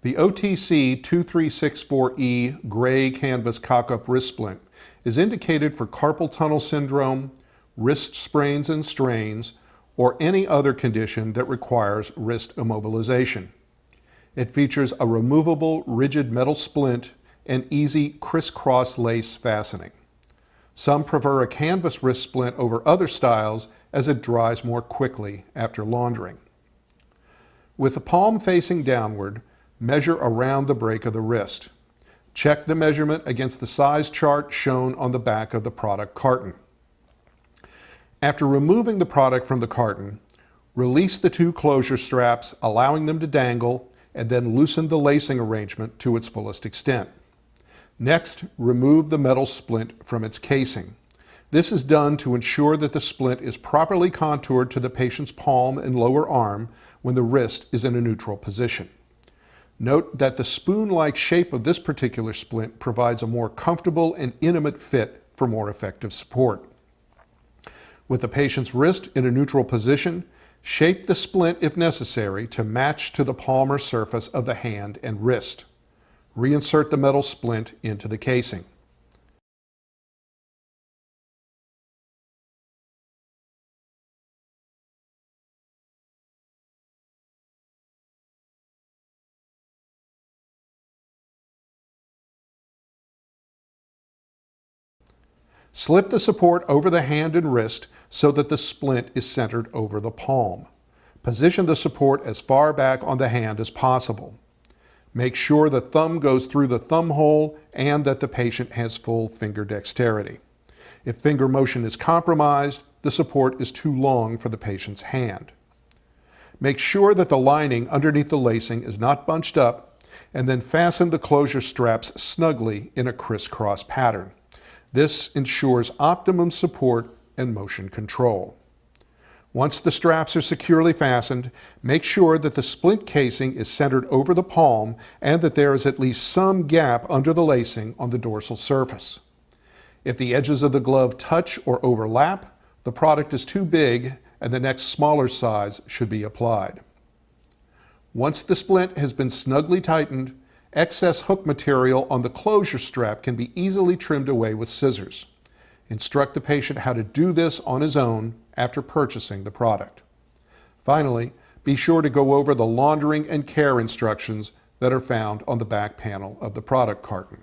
The OTC 2364E gray canvas cock-up wrist splint is indicated for carpal tunnel syndrome, wrist sprains and strains, or any other condition that requires wrist immobilization. It features a removable rigid metal splint and easy crisscross lace fastening. Some prefer a canvas wrist splint over other styles as it dries more quickly after laundering. With the palm facing downward, measure around the break of the wrist. Check the measurement against the size chart shown on the back of the product carton. After removing the product from the carton, release the two closure straps, allowing them to dangle, and then loosen the lacing arrangement to its fullest extent. Next, remove the metal splint from its casing. This is done to ensure that the splint is properly contoured to the patient's palm and lower arm when the wrist is in a neutral position. Note that the spoon-like shape of this particular splint provides a more comfortable and intimate fit for more effective support. With the patient's wrist in a neutral position, shape the splint if necessary to match to the palmar surface of the hand and wrist. Reinsert the metal splint into the casing. Slip the support over the hand and wrist so that the splint is centered over the palm. Position the support as far back on the hand as possible. Make sure the thumb goes through the thumb hole and that the patient has full finger dexterity. If finger motion is compromised, the support is too long for the patient's hand. Make sure that the lining underneath the lacing is not bunched up, and then fasten the closure straps snugly in a crisscross pattern. This ensures optimum support and motion control. Once the straps are securely fastened, make sure that the splint casing is centered over the palm and that there is at least some gap under the lacing on the dorsal surface. If the edges of the glove touch or overlap, the product is too big and the next smaller size should be applied. Once the splint has been snugly tightened, excess hook material on the closure strap can be easily trimmed away with scissors. Instruct the patient how to do this on his own after purchasing the product. Finally, be sure to go over the laundering and care instructions that are found on the back panel of the product carton.